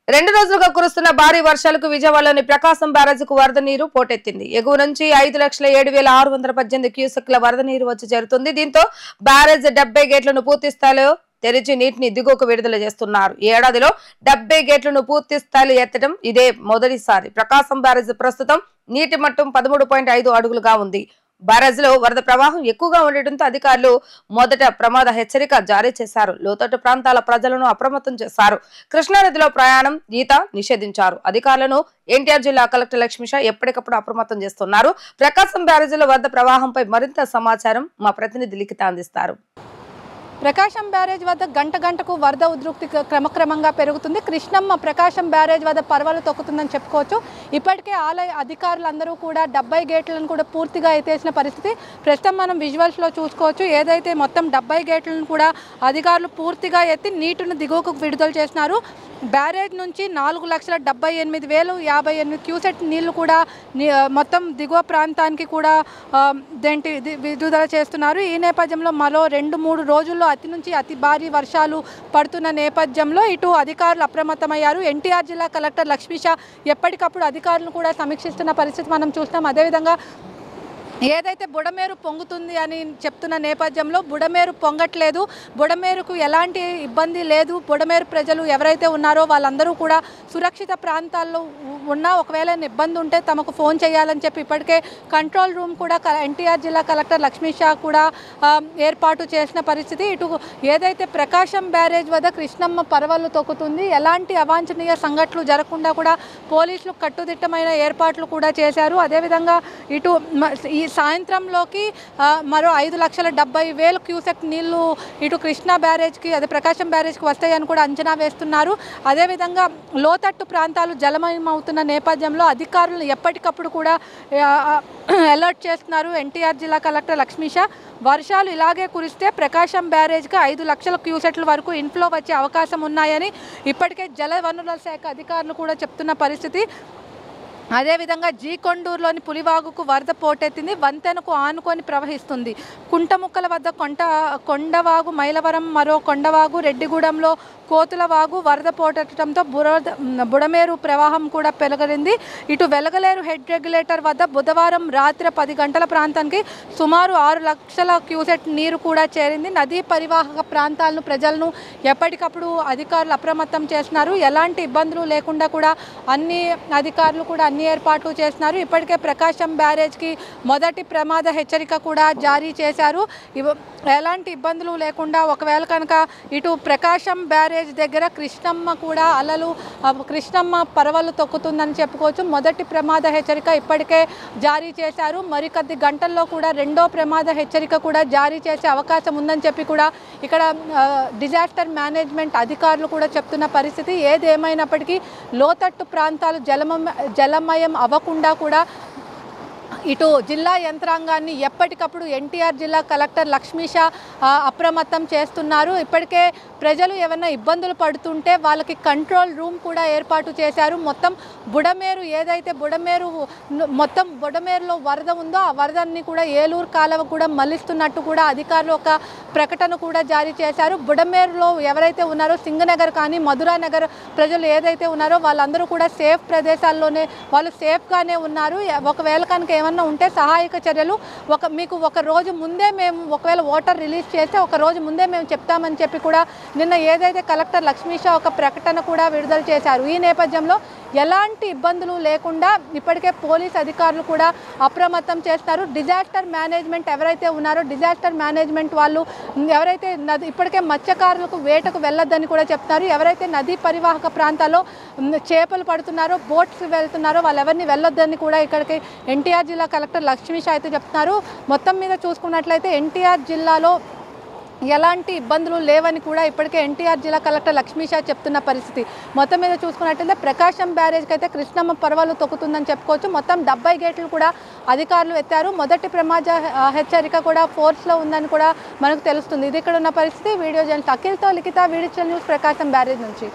రెండు రోజులుగా కురుస్తున్న భారీ వర్షాలకు విజయవాడలోని ప్రకాశం బ్యారేజ్కు వరద నీరు పోటెత్తింది. ఎగువ నుంచి 5,07,618 క్యూసెక్ల వరద నీరు వచ్చి చేరుతుంది. దీంతో బ్యారేజ్ 70 గేట్లను పూర్తి స్థాయిలో తెరిచి నీటిని దిగువకు విడుదల చేస్తున్నారు. ఈ ఏడాదిలో 70 గేట్లను పూర్తి స్థాయిలో ఎత్తడం ఇదే మొదటిసారి. ప్రకాశం బ్యారేజ్ ప్రస్తుతం నీటి మట్టం 13.5 అడుగులుగా ఉంది. బ్యారేజ్ లో వరద ప్రవాహం ఎక్కువగా ఉండటంతో అధికారులు మొదట ప్రమాద హెచ్చరిక జారీ చేశారు. లోతట్టు ప్రాంతాల ప్రజలను అప్రమత్తం చేశారు. కృష్ణానదిలో ప్రయాణం, ఈత నిషేధించారు. అధికారులను ఎన్టీఆర్ జిల్లా కలెక్టర్ లక్ష్మీష ఎప్పటికప్పుడు అప్రమత్తం చేస్తున్నారు. ప్రకాశం బ్యారేజ్ లో వరద ప్రవాహంపై మరింత సమాచారం మా ప్రతినిధి లిఖిత అందిస్తారు. ప్రకాశం బ్యారేజ్ వద్ద గంట గంటకు వరద ఉధృతి క్రమక్రమంగా పెరుగుతుంది. కృష్ణమ్మ ప్రకాశం బ్యారేజ్ వద్ద పర్వాలు తొక్కుతుందని చెప్పుకోవచ్చు. ఇప్పటికే ఆలయ అధికారులందరూ కూడా 70 గేట్లను కూడా పూర్తిగా ఎత్తేసిన పరిస్థితి ప్రస్తుతం మనం విజువల్స్లో చూసుకోవచ్చు. ఏదైతే మొత్తం 70 గేట్లను కూడా అధికారులు పూర్తిగా ఎత్తి నీటిని దిగువకు విడుదల చేస్తున్నారు. బ్యారేజ్ నుంచి 4,78,058 క్యూసెట్ నీళ్లు కూడా మొత్తం దిగువ ప్రాంతానికి కూడా విడుదల చేస్తున్నారు. ఈ నేపథ్యంలో మరో 2-3 రోజుల్లో అతి నుంచి అతి భారీ వర్షాలు పడుతున్న నేపథ్యంలో ఇటు అధికారులు అప్రమత్తమయ్యారు. ఎన్టీఆర్ జిల్లా కలెక్టర్ లక్ష్మీష ఎప్పటికప్పుడు అధికారులను కూడా సమీక్షిస్తున్న పరిస్థితి మనం చూస్తాం. అదేవిధంగా ఏదైతే బుడమేరు పొంగుతుంది అని చెప్తున్న నేపథ్యంలో బుడమేరు పొంగట్లేదు, బుడమేరుకు ఎలాంటి ఇబ్బంది లేదు. బుడమేరు ప్రజలు ఎవరైతే ఉన్నారో వాళ్ళందరూ కూడా సురక్షిత ప్రాంతాల్లో ఉన్నా ఒకవేళ ఇబ్బంది ఉంటే తమకు ఫోన్ చేయాలని చెప్పి ఇప్పటికే కంట్రోల్ రూమ్ కూడా ఎన్టీఆర్ జిల్లా కలెక్టర్ లక్ష్మీ షా కూడా ఏర్పాటు చేసిన పరిస్థితి. ఇటు ఏదైతే ప్రకాశం బ్యారేజ్ వద్ద కృష్ణమ్మ పరవళ్ళు తొక్కుతుంది, ఎలాంటి అవాంఛనీయ సంఘటనలు జరగకుండా కూడా పోలీసులు కట్టుదిట్టమైన ఏర్పాట్లు కూడా చేశారు. అదేవిధంగా ఇటు ఈ సాయంత్రంలోకి మరో 5,70,000 క్యూసెక్ నీళ్లు ఇటు కృష్ణా బ్యారేజ్కి అదే ప్రకాశం బ్యారేజ్కి వస్తాయని కూడా అంచనా వేస్తున్నారు. అదేవిధంగా లోతట్టు ప్రాంతాలు జలమయం అవుతున్న నేపథ్యంలో అధికారులు ఎప్పటికప్పుడు కూడా అలర్ట్ చేస్తున్నారు ఎన్టీఆర్ జిల్లా కలెక్టర్ లక్ష్మీష. వర్షాలు ఇలాగే కురిస్తే ప్రకాశం బ్యారేజ్కి 5 లక్షల క్యూసెట్ల వరకు ఇన్ఫ్లో వచ్చే అవకాశం ఉన్నాయని ఇప్పటికే జల వనరుల శాఖ అధికారులు కూడా చెప్తున్న పరిస్థితి. అదేవిధంగా జీకొండూరులోని పులివాగుకు వరద పోటెత్తింది. వంతెనకు ఆనుకొని ప్రవహిస్తుంది. కుంటముక్కల వద్ద కొండవాగు, మైలవరం మరో కొండవాగు, రెడ్డిగూడెంలో కోతులవాగు వరద పోటెత్తడంతో బుడమేరు ప్రవాహం కూడా పెరగలింది. ఇటు వెలగలేరు హెడ్ రెగ్యులేటర్ వద్ద బుధవారం రాత్రి 10 గంటల ప్రాంతానికి సుమారు 6 లక్షల క్యూసెట్ నీరు కూడా చేరింది. నదీ పరివాహక ప్రాంతాలను ప్రజలను ఎప్పటికప్పుడు అధికారులు అప్రమత్తం చేస్తున్నారు. ఎలాంటి ఇబ్బందులు లేకుండా కూడా అన్ని అధికారులు కూడా అన్ని ఏర్పాట్లు చేస్తున్నారు. ఇప్పటికే ప్రకాశం బ్యారేజ్కి మొదటి ప్రమాద హెచ్చరిక కూడా జారీ చేశారు. ఎలాంటి ఇబ్బందులు లేకుండా ఒకవేళ కనుక ఇటు ప్రకాశం బ్యారేజ్ దగ్గర కృష్ణమ్మ కూడా అలలు కృష్ణమ్మ పరవళ్ళు తొక్కుతుందని చెప్పుకోవచ్చు. మొదటి ప్రమాద హెచ్చరిక ఇప్పటికే జారీ చేశారు. మరికొద్ది గంటల్లో కూడా రెండో ప్రమాద హెచ్చరిక కూడా జారీ చేసే అవకాశం ఉందని చెప్పి కూడా ఇక్కడ డిజాస్టర్ మేనేజ్మెంట్ అధికారులు కూడా చెప్తున్న పరిస్థితి. ఏదేమైనప్పటికీ లోతట్టు ప్రాంతాలు జలమయం అవ్వకుండా కూడా ఇటు జిల్లా యంత్రాంగాన్ని ఎప్పటికప్పుడు ఎన్టీఆర్ జిల్లా కలెక్టర్ లక్ష్మీష అప్రమత్తం చేస్తున్నారు. ఇప్పటికే ప్రజలు ఏమైనా ఇబ్బందులు పడుతుంటే వాళ్ళకి కంట్రోల్ రూమ్ కూడా ఏర్పాటు చేశారు. మొత్తం బుడమేరు ఏదైతే బుడమేరులో వరద ఉందో ఆ వరదన్ని కూడా ఏలూరు కాలువ కూడా మళ్లిస్తున్నట్టు కూడా అధికారులు ఒక ప్రకటన కూడా జారీ చేశారు. బుడమేరులో ఎవరైతే ఉన్నారో సింగనగర్ కానీ మధురా నగర్ ప్రజలు ఏదైతే ఉన్నారో వాళ్ళందరూ కూడా సేఫ్ ప్రదేశాల్లోనే వాళ్ళు సేఫ్గానే ఉన్నారు. ఒకవేళ కనుక ఏమన్నా ఉంటే సహాయక చర్యలు మీకు ఒక రోజు ముందే మేము ఒకవేళ వాటర్ రిలీజ్ చేస్తే ఒక రోజు ముందే మేము చెప్తామని చెప్పి కూడా నిన్న ఏదైతే కలెక్టర్ లక్ష్మీష ఒక ప్రకటన కూడా విడుదల చేశారు. ఈ నేపథ్యంలో ఎలాంటి ఇబ్బందులు లేకుండా ఇప్పటికే పోలీస్ అధికారులు కూడా అప్రమత్తం చేస్తారు. డిజాస్టర్ మేనేజ్మెంట్ ఎవరైతే ఉన్నారో డిజాస్టర్ మేనేజ్మెంట్ వాళ్ళు ఎవరైతే ఇప్పటికే మత్స్యకారులకు వేటకు వెళ్ళొద్దని కూడా చెప్తున్నారు. ఎవరైతే నదీ పరివాహక ప్రాంతాల్లో చేపలు పడుతున్నారో బోట్స్ వెళ్తున్నారో వాళ్ళు ఎవరిని వెళ్ళొద్దని కూడా ఇక్కడికి ఎన్టీఆర్ జిల్లా కలెక్టర్ లక్ష్మీష అయితే చెప్తున్నారు. మొత్తం మీద చూసుకున్నట్లయితే ఎన్టీఆర్ జిల్లాలో ఎలాంటి ఇబ్బందులు లేవని కూడా ఇప్పటికే ఎన్టీఆర్ జిల్లా కలెక్టర్ లక్ష్మీషా చెప్తున్న పరిస్థితి. మొత్తం మీద చూసుకున్నట్లయితే ప్రకాశం బ్యారేజ్కి అయితే కృష్ణమ్మ పర్వాలు తొక్కుతుందని చెప్పుకోవచ్చు. మొత్తం 70 గేట్లు కూడా అధికారులు ఎత్తారు. మొదటి ప్రమాద హెచ్చరిక కూడా ఫోర్స్లో ఉందని కూడా మనకు తెలుస్తుంది. ఇది ఇక్కడ ఉన్న పరిస్థితి. వీడియో జర్నలిస్ట్ అఖిల్తో లిఖిత, వీడియో న్యూస్, ప్రకాశం బ్యారేజ్ నుంచి.